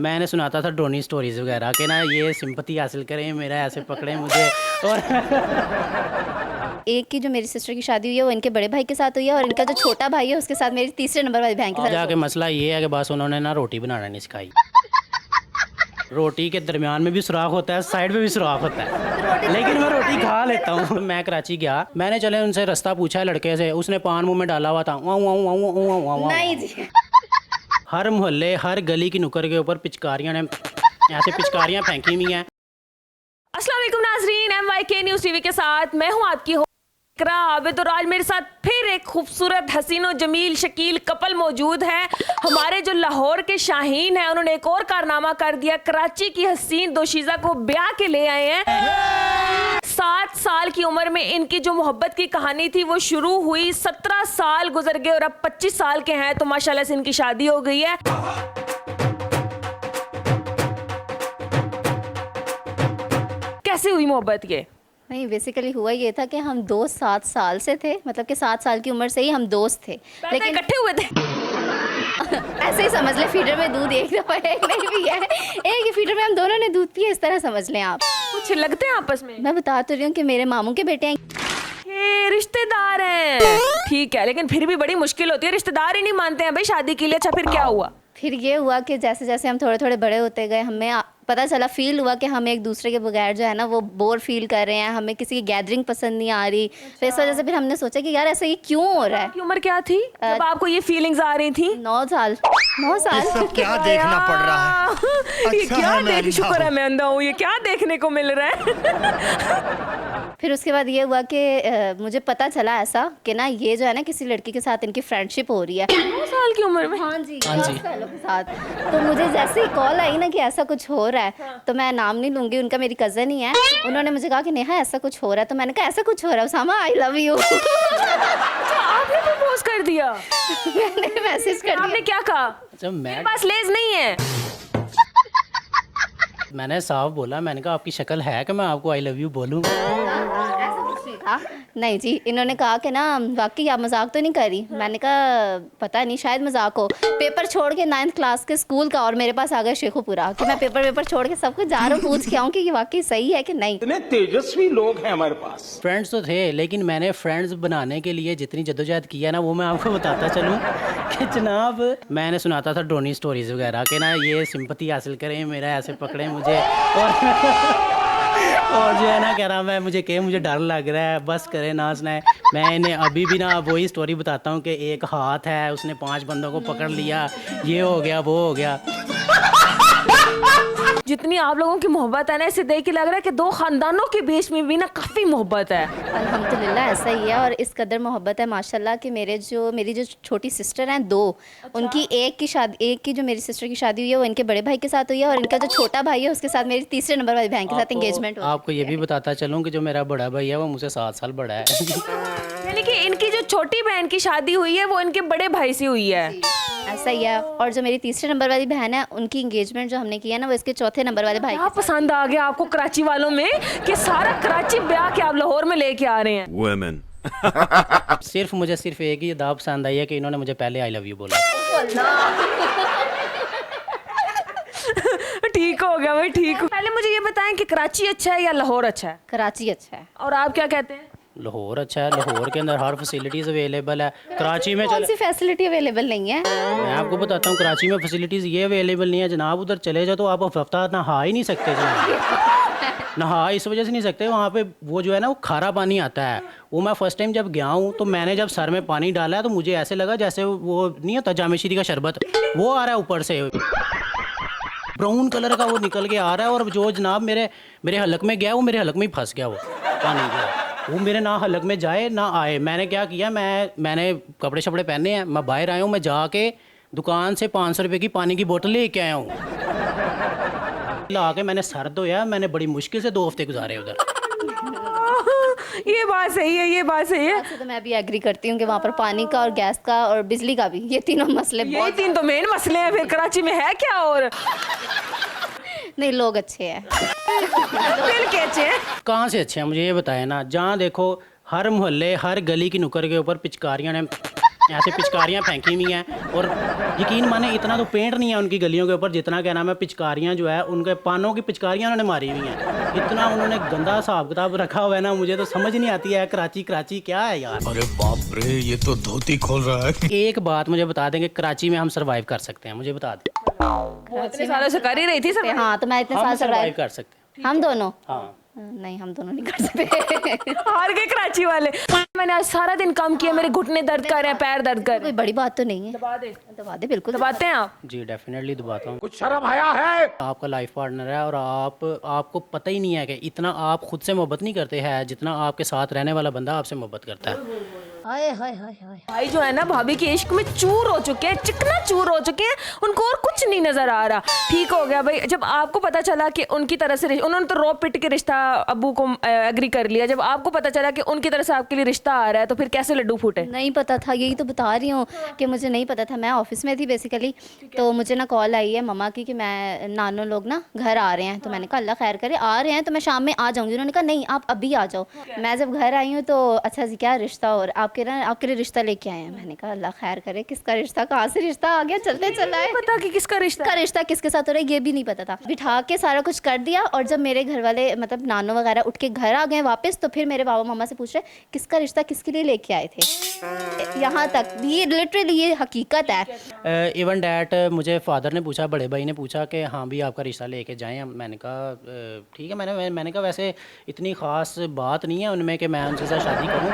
मैंने सुनाता था ड्रोनी स्टोरीज वगैरह के ना, ये सिंपैथी हासिल करें, मेरा ऐसे पकड़े मुझे। और एक की जो मेरी सिस्टर की शादी हुई है वो इनके बड़े भाई के साथ हुई है, और इनका जो छोटा भाई है उसके साथ मेरी तीसरे नंबर वाली बहन के साथ। जाके मसला ये है कि बस उन्होंने ना रोटी बनाना नहीं सिखाई। रोटी के दरमियान में भी सुराख होता है, साइड में भी सुराख होता है, लेकिन मैं रोटी खा लेता हूँ। मैं कराची गया, मैंने चले उनसे रास्ता पूछा लड़के से, उसने पान मुंह में डाला हुआ था। नहीं जी, हर मोहल्ले हर गली की नुक्कड़ के ऊपर पिचकारियाँ ने ऐसे पिचकारियाँ फेंकी हुई हैं। अस्सलाम वालेकुम नाजरीन, MYK न्यूज़ टीवी के साथ मैं हूं आपकी इकरा आबिद, और आज मेरे साथ फिर एक खूबसूरत हसीन और जमील शकील कपल मौजूद है। हमारे जो लाहौर के शाहीन हैं, उन्होंने एक और कारनामा कर दिया। कराची की हसीन दोशीज़ा को ब्याह के ले आए हैं। 7 साल की उम्र में इनकी जो मोहब्बत की कहानी थी वो शुरू हुई, 17 साल गुजर गए और अब 25 साल के हैं, तो माशाल्लाह से इनकी शादी हो गई है। कैसे हुई मोहब्बत ये? नहीं बेसिकली हुआ ये था कि हम दोस्त 7 साल से थे, मतलब कि 7 साल की उम्र से ही हम दोस्त थे, लेकिन इकट्ठे हुए थे। ऐसे ही समझ ले, फीडर में दूध एक दफा एक नहीं पिया है, एक ही फीडर में हम दोनों ने दूध पिया, इस तरह समझ लें आप। कुछ लगते हैं आपस में? मैं बता तो रही हूँ कि मेरे मामू के बेटे हैं। ये रिश्तेदार हैं, ठीक है, लेकिन फिर भी बड़ी मुश्किल होती है, रिश्तेदार ही नहीं मानते हैं भाई शादी के लिए। अच्छा फिर क्या हुआ? फिर ये हुआ कि जैसे जैसे हम थोड़े थोड़े बड़े होते गए, हमें पता चला, फील हुआ कि हम एक दूसरे के बगैर जो है ना वो बोर फील कर रहे हैं, हमें किसी की गैदरिंग पसंद नहीं आ रही। तो इस वजह से फिर हमने सोचा कि यार ऐसा ये क्यों हो रहा है। आपकी उम्र क्या थी जब आपको ये फीलिंग्स आ रही थी? 9 साल। सब क्या देखना पड़ रहा है। ये अच्छा क्या है मैं देख, अंधा शुक्र है हूँ। मैं अंधा हूँ, ये क्या देखने को मिल रहा है? फिर उसके बाद ये हुआ कि मुझे पता चला ऐसा कि ना ये जो है ना किसी लड़की के साथ इनकी फ्रेंडशिप हो रही है। 9 साल की उम्र में? हाँ जी, हाँ जी। 10 सालों के साथ। तो मुझे जैसे ही कॉल आई ना कि ऐसा कुछ हो रहा है, तो मैं नाम नहीं लूंगी, उनका मेरी कज़न ही है, उन्होंने मुझे कहा कि नेहा ऐसा कुछ हो रहा है। तो मैंने कहा ऐसा कुछ हो रहा है उसामा, आई लव यू। अच्छा आपने प्रपोज कर दिया? मैंने मैसेज कर आपने दिया। क्या कहा? जब मेरे पास लेज नहीं है। मैंने साफ बोला, मैंने कहा आपकी शक्ल है कि मैं आपको आई लव यू बोलूँ? ऐसा कुछ नहीं था। नहीं जी, इन्होंने कहा कि ना वाकई आप मजाक तो नहीं कर रही। मैंने कहा पता नहीं, शायद मजाक हो। पेपर छोड़ के 9th क्लास के स्कूल का और मेरे पास आ गया शेखुपुरा कि मैं पेपर छोड़ के सब कुछ जा रहा हूँ, पूछ के आऊँ कि ये वाकई सही है कि नहीं। इतने तेजस्वी लोग हैं हमारे पास। फ्रेंड्स तो थे, लेकिन मैंने फ्रेंड्स बनाने के लिए जितनी जद्दोजहद की है ना, वो मैं आपको बताता चलूँ कि जनाब मैंने सुनाता था ड्रोनी स्टोरीज वगैरह के ना, ये सिंपैथी हासिल करें, मेरा ऐसे पकड़े मुझे। और जो है ना कह रहा मैं मुझे डर लग रहा है, बस करे ना सुनाए। मैं इन्हें अभी भी ना वही स्टोरी बताता हूँ कि एक हाथ है, उसने 5 बंदों को पकड़ लिया, ये हो गया वो हो गया। जितनी आप लोगों की मोहब्बत है ना, इसे देख के लग रहा है कि 2 खानदानों के बीच में भी ना काफी मोहब्बत है। अल्हम्दुलिल्लाह ऐसा ही है, और इस कदर मोहब्बत है माशाल्लाह कि मेरी जो छोटी सिस्टर हैं 2, उनकी एक की जो मेरी सिस्टर की शादी हुई है वो इनके बड़े भाई के साथ हुई है, और इनका जो छोटा भाई है उसके साथ मेरी तीसरे नंबर वाली बहन के साथ एंगेजमेंट हो आपको ये भी बताता चलूँ कि जो मेरा बड़ा भाई है वो मुझसे 7 साल बड़ा है। यानी कि इनकी जो छोटी बहन की शादी हुई है वो इनके बड़े भाई से हुई है। ऐसा ही है। और जो मेरी तीसरे नंबर वाली बहन है उनकी एंगेजमेंट जो हमने की है ना वो इसके चौथे नंबर वाले भाई क्या पसंद आ गया आपको कराची वालों में कि सारा कराची ब्याह के आप लाहौर में लेके आ रहे हैं? Women. सिर्फ एक ही अदा पसंद आई है कि इन्होंने मुझे पहले आई लव यू बोला। ठीक हो गया भाई, ठीक हो। पहले मुझे ये बताएं कि कराची अच्छा है या लाहौर अच्छा है? कराची अच्छा है। और आप क्या कहते हैं? लाहौर अच्छा है, लाहौर के अंदर हर फैसिलिटीज़ अवेलेबल है। कराची में कौन सी फैसिलिटी अवेलेबल नहीं है? मैं आपको बताता हूँ, कराची में फैसिलिटीज़ ये अवेलेबल नहीं है जनाब। उधर चले जाओ तो आप हफ्ता नहा ही नहीं सकते जनाब। नहा इस वजह से नहीं सकते, वहाँ पे वो जो है ना वो खारा पानी आता है। वो मैं फर्स्ट टाइम जब गया हूँ तो मैंने जब सर में पानी डाला है तो मुझे ऐसे लगा जैसे वो नहीं होता जामेश्री का शरबत, वो आ रहा है ऊपर से, ब्राउन कलर का वो निकल के आ रहा है। और जो जनाब मेरे हलक में गया वो मेरे हलक में ही फंस गया, वो पानी गया, वो मेरे ना हलक में जाए ना आए। मैंने क्या किया, मैंने कपड़े शपड़े पहने हैं, मैं बाहर आया हूँ, मैं जाके दुकान से 500 रुपये की पानी की बोतल लेके आया हूँ, ला के मैंने सर धोया। मैंने बड़ी मुश्किल से 2 हफ्ते गुजारे उधर। ये बात सही है, ये बात सही है। वैसे तो मैं भी एग्री करती हूँ कि वहाँ पर पानी का और गैस का और बिजली का भी, ये तीनों मसले ये 3 तो मेन मसले हैं, फिर कराची में है क्या? और नहीं, लोग अच्छे हैं। दिल के अच्छे हैं। कहाँ से अच्छे हैं मुझे ये बताएं ना। जहाँ देखो हर मोहल्ले हर गली की नुक्कड़ के ऊपर पिचकारियाँ ने ऐसे पिचकारियाँ फेंकी हुई हैं। और यकीन माने इतना तो पेंट नहीं है उनकी गलियों के ऊपर जितना क्या नाम है पिचकारियाँ जो है उनके पानों की पिचकारियाँ उन्होंने मारी हुई हैं। इतना उन्होंने गंदा हिसाब किताब रखा हुआ है ना, मुझे तो समझ नहीं आती है कराची क्या है यार। अरे बाप रे, ये तो धोती खोल रहा है। एक बात मुझे बता दें कि कराची में हम सर्वाइव कर सकते हैं, मुझे बता दें। वो इतने सालों से कर ही रही थी सर। हाँ तो मैं इतने हम साल सर्वाइव सर्वाइव कर सकते हैं। हम दोनों हाँ नहीं, हम दोनों नहीं कर सकते। हार गए कराची वाले। मैंने आज सारा दिन काम किया, मेरे घुटने दर्द कर रहे हैं, पैर दर्द कर रहे कोई बड़ी बात तो नहीं है। दबा दे। दबा दे, बिल्कुल दबाते हैं आप? जी डेफिनेटली दबाता हूँ। कुछ शर्म आया है? आपका लाइफ पार्टनर है और आपको पता ही नहीं है कि इतना आप खुद से मोहब्बत नहीं करते हैं जितना आपके साथ रहने वाला बंदा आपसे मोहब्बत करता है। हाय हाय हाय हाय। भाई जो है ना भाभी के इश्क में चूर हो चुके हैं, चिकना चूर हो चुके हैं, उनको और कुछ नहीं नजर आ रहा। ठीक हो गया भाई, जब आपको पता चला कि उनकी तरह से उन्होंने तो रोप पिट के रिश्ता अब्बू को एग्री कर लिया, जब आपको पता चला कि उनकी तरफ से आपके लिए रिश्ता आ रहा है तो फिर कैसे लड्डू फूटे? नहीं पता था, यही तो बता रही हूँ कि मुझे नहीं पता था। मैं ऑफिस में थी बेसिकली, तो मुझे ना कॉल आई है मम्मा की कि मैं नानो लोग ना घर आ रहे हैं। तो मैंने कहा अल्लाह खैर करे, आ रहे हैं तो मैं शाम में आ जाऊँगी। उन्होंने कहा नहीं आप अभी आ जाओ। मैं जब घर आई हूँ तो अच्छा जी क्या रिश्ता, और आपके लिए रिश्ता लेके आए हैं। मैंने कहा अल्लाह खैर करे, किसका रिश्ता, कहाँ से रिश्ता आ गया, चलते चलाए। पता कि किसका रिश्ता किसके साथ हो रहा है ये भी नहीं पता था। बिठा के सारा कुछ कर दिया, और जब मेरे घर वाले मतलब नानो वगैरह उठ के घर आ गए वापस, तो फिर मेरे बाबा मम्मा से पूछ रहे किसका रिश्ता किसके लिए लेके आए थे। यहाँ तक ये लिटरली ये हकीकत है। इवन डैट मुझे फादर ने पूछा, बड़े भाई ने पूछा कि हाँ भी आपका रिश्ता लेके जाएं। मैंने कहा ठीक है। मैंने कहा वैसे इतनी ख़ास बात नहीं है उनमें कि मैं उनसे साथ शादी करूँ,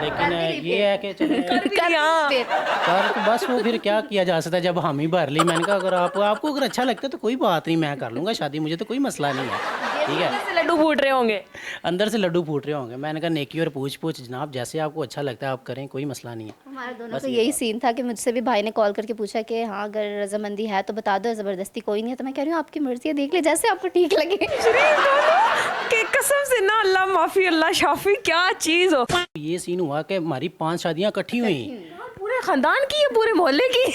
लेकिन ये है कि कर तो बस वो फिर क्या किया जा सकता है जब हम ही भर ली। मैंने कहा अगर आपको अगर अच्छा लगता है तो कोई बात नहीं, मैं कर लूँगा शादी, मुझे तो कोई मसला नहीं है। ठीक है, से लड्डू फूट रहे होंगे, अंदर से लड्डू फूट रहे होंगे। मैंने कहा नेकी और पूछ जनाब, जैसे आपको अच्छा लगता है आप करें, कोई मसला नहीं है। हमारे दोनों का यही सीन था कि मुझसे भी भाई ने कॉल करके पूछा कि हाँ अगर रजामंदी है तो बता दो, ज़बरदस्ती कोई नहीं है। तो मैं कह रही हूँ आपकी मर्जी है, देख ले जैसे आपको ठीक लगे। कि कसम से ना अल्लाह माफी अल्लाह शाफी, क्या चीज हो। ये सीन हुआ कि हमारी 5 शादियाँ इकट्ठी हुई। पूरे खानदान की, पूरे मोहल्ले की,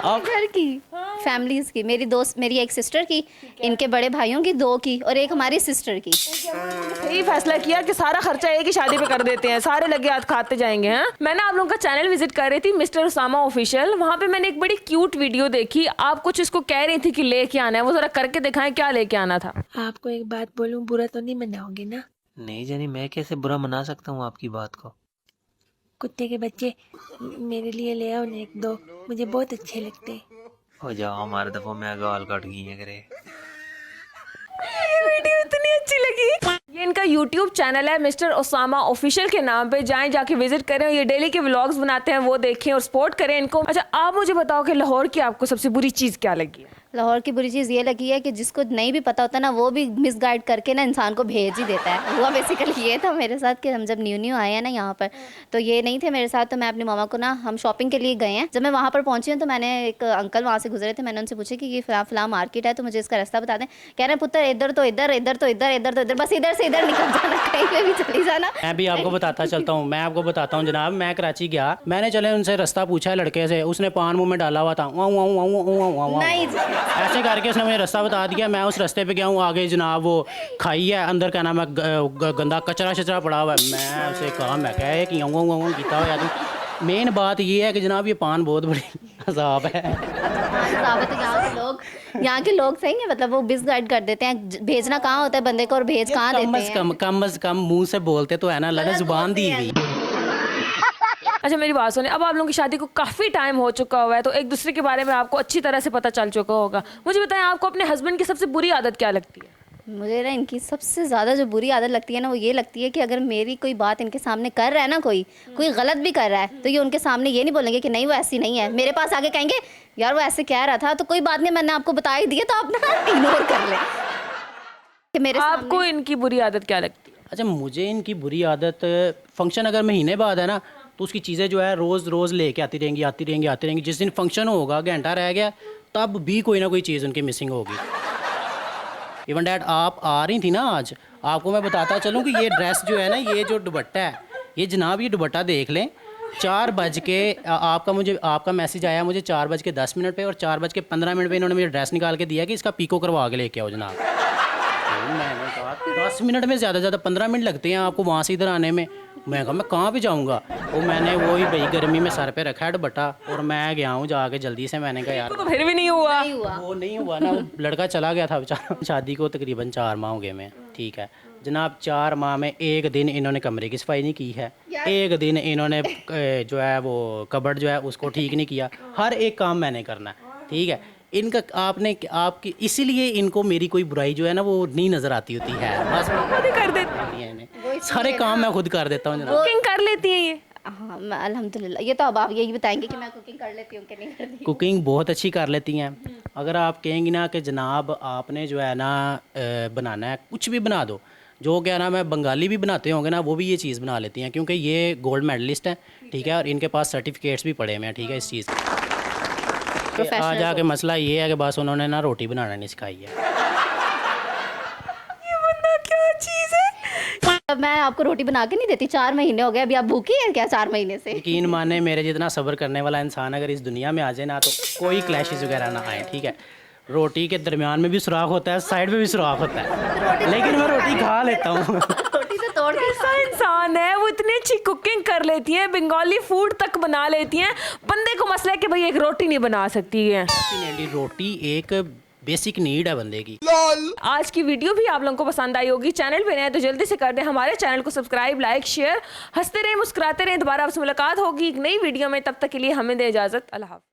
घर की, फैमिलीज की, मेरी एक सिस्टर की, इनके बड़े भाइयों की 2 की, और एक हमारी सिस्टर की। यही फैसला किया कि सारा खर्चा एक ही शादी पे कर देते हैं, सारे लगे हाथ खाते जाएंगे। हैं मैं ना आप लोगों का चैनल विजिट कर रही थी, मिस्टर उसामा ऑफिशियल। वहाँ पे मैंने एक बड़ी क्यूट वीडियो देखी। आप कुछ इसको कह रही थी कि लेके आना है, वो जरा करके दिखाएं क्या लेके आना था। आपको एक बात बोलूं, बुरा तो नहीं मनाओगे ना? नहीं जानी, मैं कैसे बुरा मना सकता हूँ आपकी बात को। कुत्ते के बच्चे मेरे लिए ले आओ ना 1-2, मुझे बहुत अच्छे लगते। हो जाओ, हमारे दफा मैं गाल काट गई है करे। ये वीडियो इतनी अच्छी लगी। ये इनका YouTube चैनल है मिस्टर उसामा ऑफिशियल के नाम पे, जाएं जाके विजिट करें। ये डेली के व्लॉग्स बनाते हैं, वो देखें और सपोर्ट करें इनको। अच्छा आप मुझे बताओ कि लाहौर की आपको सबसे बुरी चीज़ क्या लगी है? लाहौर की बुरी चीज़ ये लगी है कि जिसको नहीं भी पता होता ना, वो भी मिसगाइड करके ना इंसान को भेज ही देता है। हुआ बेसिकली ये था मेरे साथ कि हम जब न्यू आए हैं ना यहाँ पर, तो ये नहीं थे मेरे साथ। तो मैं अपनी मामा को ना, हम शॉपिंग के लिए गए हैं। जब मैं वहाँ पर पहुँची हूँ तो मैंने एक अंकल वहाँ से गुजरे थे, मैंने उनसे पूछा कि ये फला मार्केट है तो मुझे इसका रास्ता बता दें। कह रहे हैं पुत्र इधर तो इधर, इधर तो इधर, इधर तो इधर, बस इधर से इधर निकल जाना, कहीं पे भी चली जाना। मैं भी आपको बताता चलता हूँ, मैं आपको बताता हूँ जनाब। मैं कराची गया, मैंने चले उनसे रास्ता पूछा लड़के से, उसने पान मुँह में डाला हुआ था, नहीं जी, ऐसे करके उसने मुझे रास्ता बता दिया। मैं उस रास्ते पे गया हूँ, आगे जनाब वो खाई है, अंदर क्या नाम है गंदा कचरा पड़ा हुआ है। मैं उसे कहा, मैं क्या कि कीता हुआ तुम। मेन बात ये है कि जनाब ये पान बहुत बड़ी अजाब है। यहाँ के लोग सही है, मतलब वो मिसगाइड कर देते हैं। भेजना कहाँ होता है बंदे को और भेज कहाँ देते हैं। कम अज कम मुंह से बोलते तो है ना, लगा जुबान दी हुई। अच्छा मेरी बात सुनिए, अब आप लोगों की शादी को काफ़ी टाइम हो चुका हुआ है, तो एक दूसरे के बारे में आपको अच्छी तरह से पता चल चुका होगा। मुझे बताएं आपको अपने हस्बैंड की सबसे बुरी आदत क्या लगती है? मुझे ना इनकी सबसे ज़्यादा जो बुरी आदत लगती है ना, वो ये लगती है कि अगर मेरी कोई बात इनके सामने कर रहा है ना, कोई गलत भी कर रहा है, तो ये उनके सामने ये नहीं बोलेंगे कि नहीं वो ऐसी नहीं है। मेरे पास आगे कहेंगे यार वो ऐसे कह रहा था, तो कोई बात नहीं, मैंने आपको बता ही दिया, तो आप ना इग्नोर कर ले। कि मेरे आपको इनकी बुरी आदत क्या लगती है? अच्छा मुझे इनकी बुरी आदत, फंक्शन अगर महीने बाद है ना, तो उसकी चीज़ें जो है रोज़ लेके आती रहेंगी। जिस दिन फंक्शन होगा, घंटा रह गया, तब भी कोई ना कोई चीज़ उनकी मिसिंग होगी। इवन डैट आप आ रही थी ना आज, आपको मैं बताता चलूँ कि ये ड्रेस जो है ना, ये जो दुपट्टा है, ये जनाब ये दुपट्टा देख लें। 4 बज के आपका मैसेज आया मुझे 4:10 पे, और 4:15 पे इन्होंने मुझे ड्रेस निकाल के दिया कि इसका पीको करवा के लेके आओ जनाब। तो मैंने कहा 10 मिनट में ज़्यादा 15 मिनट लगते हैं आपको वहाँ से इधर आने में। मैं कहा मैं कहाँ पे जाऊँगा। वो मैंने वही भाई गर्मी में सर पे रखा है दुपट्टा और मैं गया हूँ जाके जल्दी से। मैंने कहा यार तो फिर भी नहीं हुआ। नहीं हुआ। वो नहीं हुआ ना, वो लड़का चला गया था बेचारा। शादी को तकरीबन 4 माह हो गए मैं, ठीक है जनाब। 4 माह में एक दिन इन्होंने कमरे की सफाई नहीं की है, एक दिन इन्होंने जो है वो कबर्ड जो है उसको ठीक नहीं किया। हर एक काम मैंने करना है, ठीक है। इनका आपकी इसीलिए इनको मेरी कोई बुराई जो है ना वो नहीं नज़र आती होती है। बस खुद ही कर देती इन्हें सारे काम मैं खुद कर देता हूँ जनाब। कुकिंग कर लेती हैं ये? हाँ मैं अल्हम्दुलिल्लाह। ये तो अब आप यही बताएंगे कि मैं कुकिंग कर लेती हूँ कि नहीं करती। कुकिंग बहुत अच्छी कर लेती हैं। अगर आप कहेंगी ना कि जनाब आपने जो है ना बनाना है कुछ भी बना दो, जो क्या ना मैं बंगाली भी बनाते होंगे ना वो भी ये चीज़ बना लेती हैं, क्योंकि ये गोल्ड मेडलिस्ट हैं, ठीक है। और इनके पास सर्टिफिकेट्स भी पड़े हुए हैं, ठीक है इस चीज़ के। आ जाके मसला ये है कि बस उन्होंने ना रोटी बनाना नहीं सिखाई है। ये बंदा क्या चीज है। अब मैं आपको रोटी बना के नहीं देती, 4 महीने हो गए, अभी आप भूखी हैं क्या 4 महीने से? यकीन माने मेरे जितना सब्र करने वाला इंसान अगर इस दुनिया में आ जाए ना तो कोई क्लैशेस वगैरह ना आए, ठीक है। रोटी के दरमियान में भी सुराख होता है, साइड में भी सुराख होता है, लेकिन मैं रोटी खा लेता हूँ। रोटी तो तोड़ के ऐसा इंसान है, वो इतनी अच्छी कुकिंग कर लेती हैं, बंगाली फूड तक बना लेती हैं। बंदे को मसला है कि भाई एक रोटी नहीं बना सकती है। रोटी एक बेसिक नीड है बंदे की। आज की वीडियो भी आप लोगों को पसंद आई होगी। चैनल पे नए तो जल्दी से कर दें हमारे चैनल को सब्सक्राइब, लाइक, शेयर। हंसते रहें, मुस्कुराते रहें। दोबारा आपसे मुलाकात होगी एक नई वीडियो में, तब तक के लिए हमें दे इजाजत। अल्लाह हाफ़िज़।